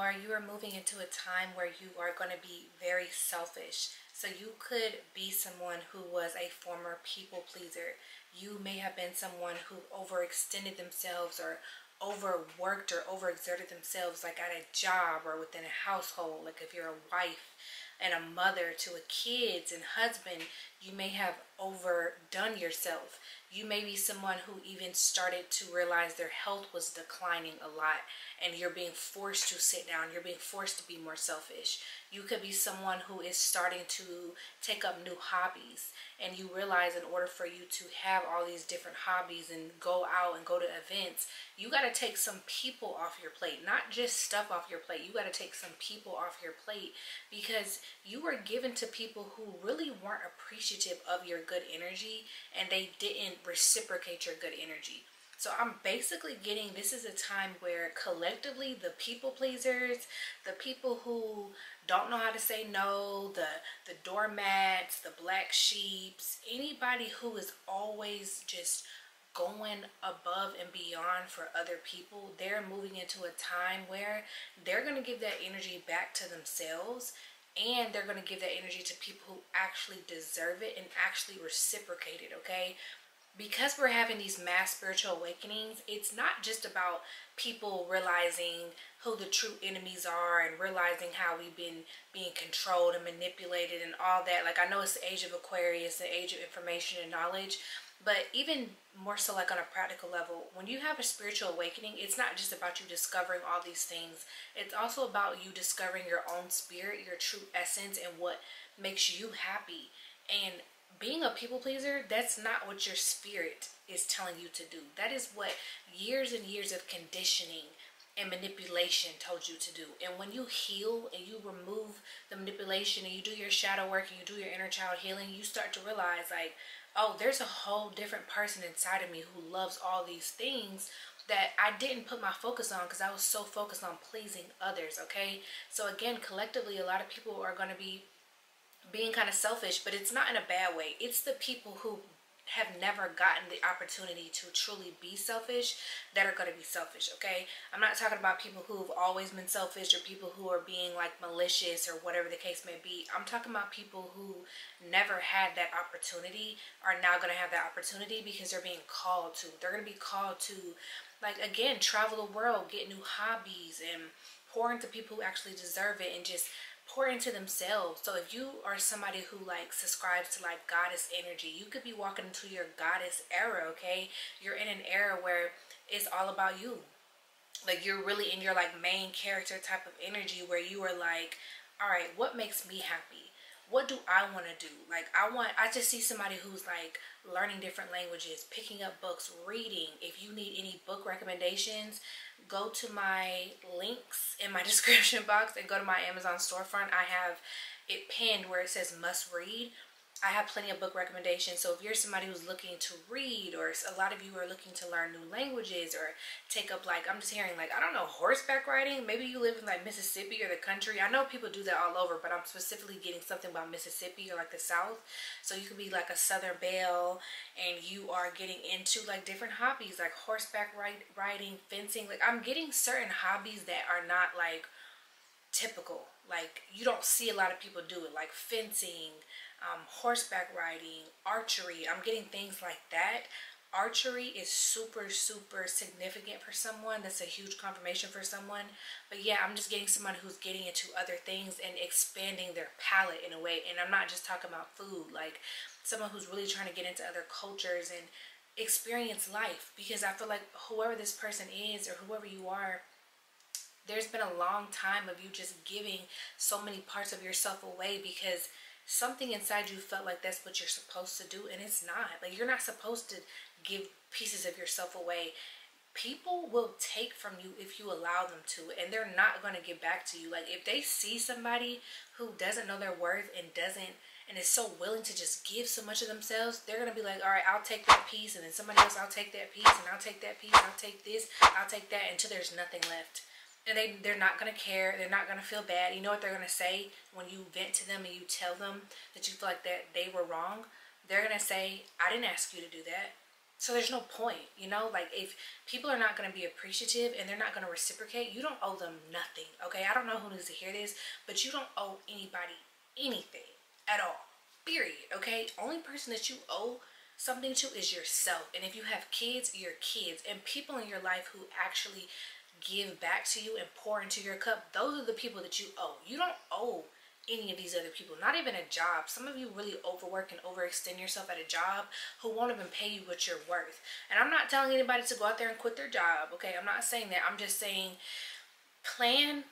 are you are moving into a time where you are going to be very selfish. So you could be someone who was a former people pleaser. You may have been someone who overextended themselves or overworked or overexerted themselves, like at a job or within a household. Like if you're a wife and a mother to a kids and husband, you may have overdone yourself. You may be someone who even started to realize their health was declining a lot, and you're being forced to sit down. You're being forced to be more selfish. You could be someone who is starting to take up new hobbies, and you realize in order for you to have all these different hobbies and go out and go to events, you got to take some people off your plate, not just stuff off your plate. You got to take some people off your plate, because you were given to people who really weren't appreciative of your good energy, and they didn't reciprocate your good energy. So I'm basically getting, this is a time where collectively the people pleasers, the people who don't know how to say no, the doormats, the black sheeps, anybody who is always just going above and beyond for other people, they're moving into a time where they're going to give that energy back to themselves, and they're going to give that energy to people who actually deserve it and actually reciprocate it, okay? Because we're having these mass spiritual awakenings, it's not just about people realizing who the true enemies are and realizing how we've been being controlled and manipulated and all that. Like, I know it's the age of Aquarius, the age of information and knowledge, but even more so, like on a practical level, when you have a spiritual awakening, it's not just about you discovering all these things. It's also about you discovering your own spirit, your true essence, and what makes you happy. And being a people pleaser, that's not what your spirit is telling you to do. That is what years and years of conditioning and manipulation told you to do. And when you heal and you remove the manipulation and you do your shadow work and you do your inner child healing, you start to realize, like, oh, there's a whole different person inside of me who loves all these things that I didn't put my focus on because I was so focused on pleasing others, okay? So again, collectively, a lot of people are going to be being kind of selfish, but it's not in a bad way. It's the people who have never gotten the opportunity to truly be selfish that are going to be selfish, okay? I'm not talking about people who've always been selfish or people who are being like malicious or whatever the case may be. I'm talking about people who never had that opportunity are now going to have that opportunity because they're being called to. They're going to be called to, like, again, travel the world, get new hobbies, and pour into people who actually deserve it, and just pour into themselves. So if you are somebody who like subscribes to like goddess energy, you could be walking into your goddess era, okay? You're in an era where it's all about you. Like, you're really in your like main character type of energy where you are like, all right, what makes me happy? What do I want to do? Like, I just see somebody who's like learning different languages, picking up books, reading. If you need any book recommendations, go to my links in my description box and go to my Amazon storefront. I have it pinned where it says must read. I have plenty of book recommendations. So if you're somebody who's looking to read, or a lot of you are looking to learn new languages or take up, like, I'm just hearing, like, I don't know, horseback riding. Maybe you live in like Mississippi or the country. I know people do that all over, but I'm specifically getting something about Mississippi or like the South. So you could be like a Southern belle and you are getting into like different hobbies like horseback riding, fencing. Like, I'm getting certain hobbies that are not like typical. Like, you don't see a lot of people do it, like fencing, horseback riding, archery. I'm getting things like that. Archery is super, super significant for someone. That's a huge confirmation for someone. But yeah, I'm just getting someone who's getting into other things and expanding their palate in a way. And I'm not just talking about food, like someone who's really trying to get into other cultures and experience life. Because I feel like whoever this person is or whoever you are, there's been a long time of you just giving so many parts of yourself away because something inside you felt like that's what you're supposed to do, and it's not. Like, you're not supposed to give pieces of yourself away. People will take from you if you allow them to, and they're not going to give back to you. Like, if they see somebody who doesn't know their worth and is so willing to just give so much of themselves, they're going to be like, all right, I'll take that piece, and then somebody else, I'll take that piece, and I'll take that piece, I'll take this, I'll take that, until there's nothing left. And they're not going to care. They're not going to feel bad. You know what they're going to say when you vent to them and you tell them that you feel like that they were wrong? They're going to say, I didn't ask you to do that. So there's no point, you know, like if people are not going to be appreciative and they're not going to reciprocate, you don't owe them nothing, okay? I don't know who needs to hear this, but you don't owe anybody anything at all, period, okay? Only person that you owe something to is yourself. And if you have kids, your kids and people in your life who actually give back to you and pour into your cup, those are the people that you owe. You don't owe any of these other people, not even a job. Some of you really overwork and overextend yourself at a job who won't even pay you what you're worth. And I'm not telling anybody to go out there and quit their job, okay? I'm not saying that. I'm just saying plan.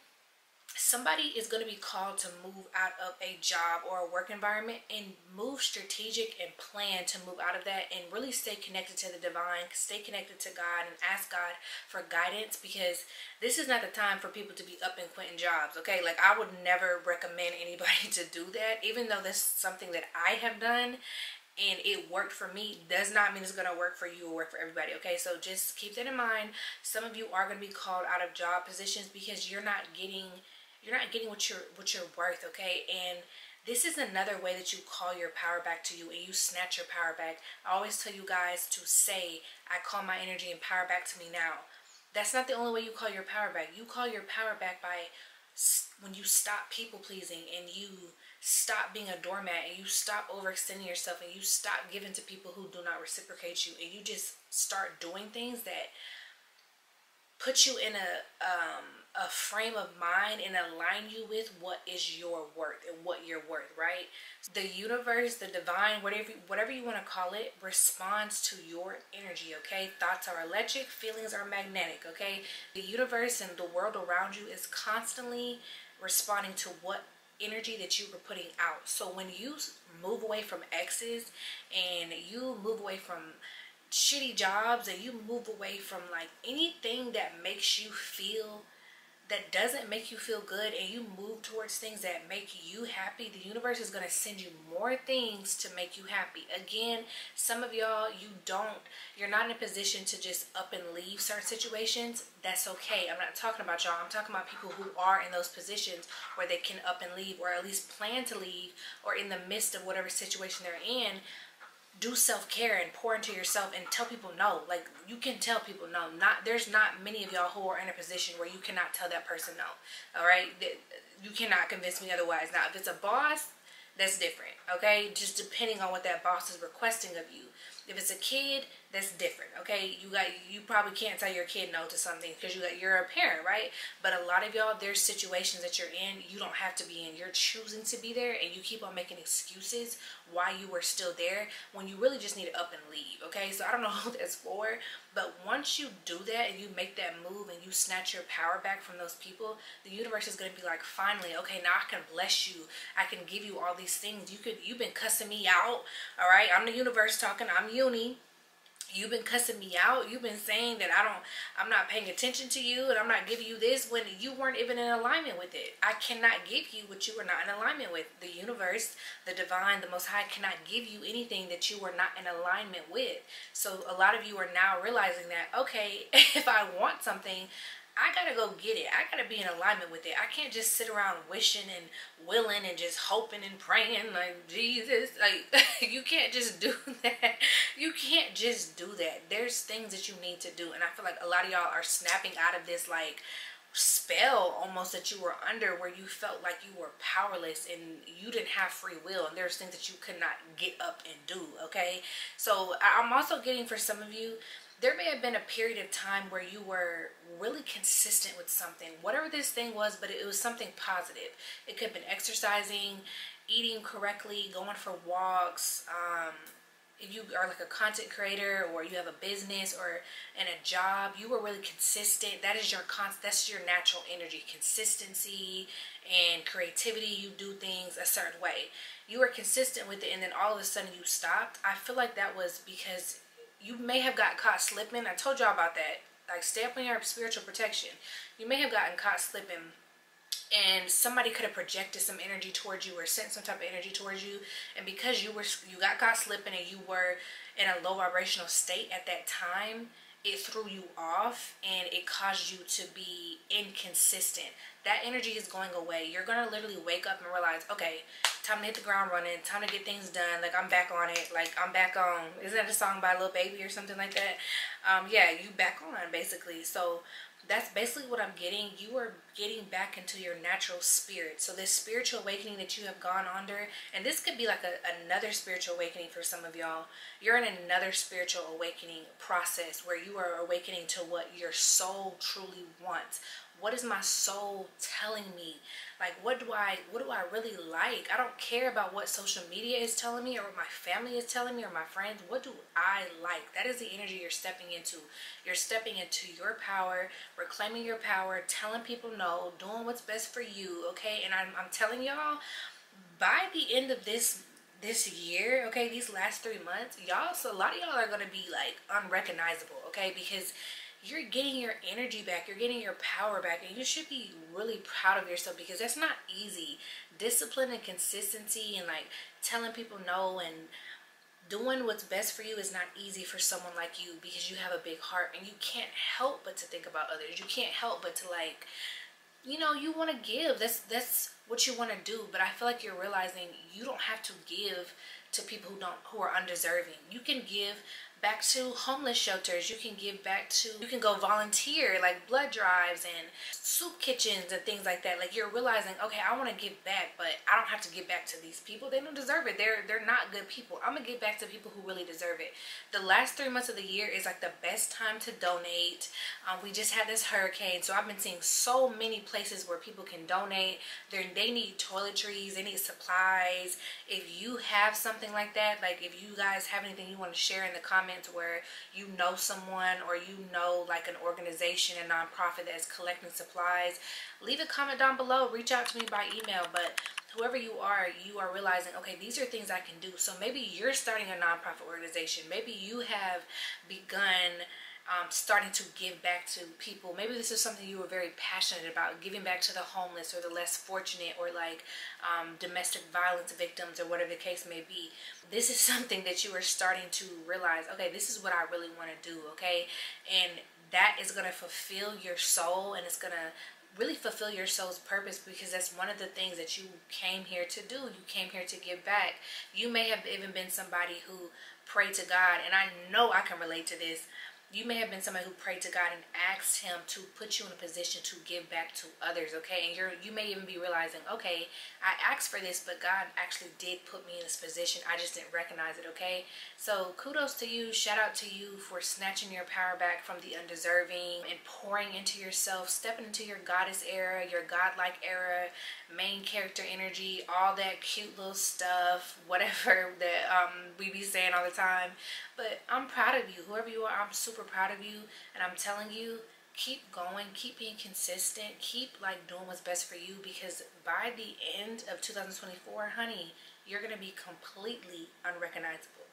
Somebody is going to be called to move out of a job or a work environment, and move strategic and plan to move out of that and really stay connected to the divine, stay connected to God, and ask God for guidance, because this is not the time for people to be up and quitting jobs, okay? Like, I would never recommend anybody to do that, even though this is something that I have done and it worked for me, does not mean it's going to work for you or work for everybody, okay? So just keep that in mind. Some of you are going to be called out of job positions because you're not getting what you're worth, okay? And this is another way that you call your power back to you and you snatch your power back. I always tell you guys to say, I call my energy and power back to me now. That's not the only way you call your power back. You call your power back by when you stop people pleasing and you stop being a doormat and you stop overextending yourself and you stop giving to people who do not reciprocate you, and you just start doing things that put you in a frame of mind and align you with what is your worth and what you're worth, right? The universe, the divine, whatever you want to call it, responds to your energy, okay? Thoughts are electric, feelings are magnetic, okay? The universe and the world around you is constantly responding to what energy that you were putting out. So when you move away from exes and you move away from shitty jobs and you move away from like anything that makes you feel, that doesn't make you feel good, and you move towards things that make you happy, the universe is going to send you more things to make you happy. Again, some of y'all, you're not in a position to just up and leave certain situations. That's okay. I'm not talking about y'all. I'm talking about people who are in those positions where they can up and leave, or at least plan to leave, or in the midst of whatever situation they're in. Do self-care and pour into yourself and tell people no. Like, you can tell people no. There's not many of y'all who are in a position where you cannot tell that person no. All right? You cannot convince me otherwise. Now, if it's a boss, that's different, okay? Just depending on what that boss is requesting of you. If it's a kid, that's different, okay? You probably can't tell your kid no to something because you're a parent, right? But a lot of y'all, there's situations that you're in you don't have to be in. You're choosing to be there, and you keep on making excuses why you were still there when you really just need to up and leave, okay? So I don't know who that's for, but once you do that and you make that move and you snatch your power back from those people, the universe is going to be like, finally, okay, now I can bless you. I can give you all these things. You've been cussing me out, all right? I'm the universe talking. I'm Uni. You've been cussing me out. You've been saying that I'm not paying attention to you and I'm not giving you this when you weren't even in alignment with it. I cannot give you what you were not in alignment with. The universe, the divine, the Most High cannot give you anything that you were not in alignment with. So a lot of you are now realizing that, okay, if I want something, I gotta go get it. I gotta be in alignment with it. I can't just sit around wishing and willing and just hoping and praying like, Jesus. Like, you can't just do that. You can't just do that. There's things that you need to do. And I feel like a lot of y'all are snapping out of this like spell almost that you were under, where you felt like you were powerless and you didn't have free will, and there's things that you could not get up and do, okay? So I'm also getting, for some of you, there may have been a period of time where you were really consistent with something, whatever this thing was, but it was something positive. It could have been exercising, eating correctly, going for walks. If you are like a content creator or you have a business or in a job, you were really consistent. That's your natural energy, consistency and creativity. You do things a certain way. You were consistent with it, and then all of a sudden you stopped. I feel like that was because you may have got caught slipping. I told y'all about that. Like, stay up on your spiritual protection. You may have gotten caught slipping, and somebody could have projected some energy towards you or sent some type of energy towards you, and because you got caught slipping and you were in a low vibrational state at that time, it threw you off and it caused you to be inconsistent. That energy is going away. You're gonna literally wake up and realize, okay, time to hit the ground running, time to get things done. Like, I'm back on it. Like, I'm back on. Isn't that a song by Lil Baby or something like that? Yeah, you back on, basically. So that's basically what I'm getting. You are getting back into your natural spirit. So this spiritual awakening that you have gone under, and this could be like another spiritual awakening for some of y'all. You're in another spiritual awakening process where you are awakening to what your soul truly wants. What is my soul telling me? Like, what do I really like? I don't care about what social media is telling me or what my family is telling me or my friends. What do I like? That is the energy you're stepping into. You're stepping into your power, reclaiming your power, telling people no, doing what's best for you, okay? And I'm telling y'all, by the end of this year, okay, these last 3 months, y'all, so a lot of y'all are going to be like unrecognizable, okay? Because you're getting your energy back, you're getting your power back, and you should be really proud of yourself, because that's not easy. Discipline and consistency and like telling people no and doing what's best for you is not easy for someone like you, because you have a big heart and you can't help but to think about others. You can't help but to, like, you know, you want to give. That's what you want to do. But I feel like you're realizing you don't have to give to people who are undeserving. You can give back to homeless shelters. You can give back to, you can go volunteer, like blood drives and soup kitchens and things like that. Like, you're realizing, okay, I want to give back, but I don't have to give back to these people. They don't deserve it. They're not good people. I'm gonna give back to people who really deserve it. The last 3 months of the year is like the best time to donate. We just had this hurricane, so I've been seeing so many places where people can donate. They need toiletries, they need supplies. If you have something like that, like if you guys have anything you want to share in the comments, where you know someone or you know like an organization, a nonprofit that's collecting supplies, leave a comment down below. Reach out to me by email. But whoever you are realizing, okay, these are things I can do. So maybe you're starting a nonprofit organization. Maybe you have begun starting to give back to people. Maybe this is something you were very passionate about, giving back to the homeless or the less fortunate, or like domestic violence victims, or whatever the case may be. This is something that you are starting to realize, okay, this is what I really want to do, okay? And that is going to fulfill your soul, and it's going to really fulfill your soul's purpose, because that's one of the things that you came here to do. You came here to give back. You may have even been somebody who prayed to God, and I know I can relate to this. You may have been somebody who prayed to God and asked him to put you in a position to give back to others, okay? And you may even be realizing, okay, I asked for this, but God actually did put me in this position. I just didn't recognize it, okay? So kudos to you. Shout out to you for snatching your power back from the undeserving and pouring into yourself, stepping into your goddess era, your godlike era, main character energy, all that cute little stuff, whatever that we be saying all the time. But I'm proud of you. Whoever you are, I'm super proud of you. And I'm telling you, keep going, keep being consistent, keep like doing what's best for you, because by the end of 2024, honey, you're going to be completely unrecognizable.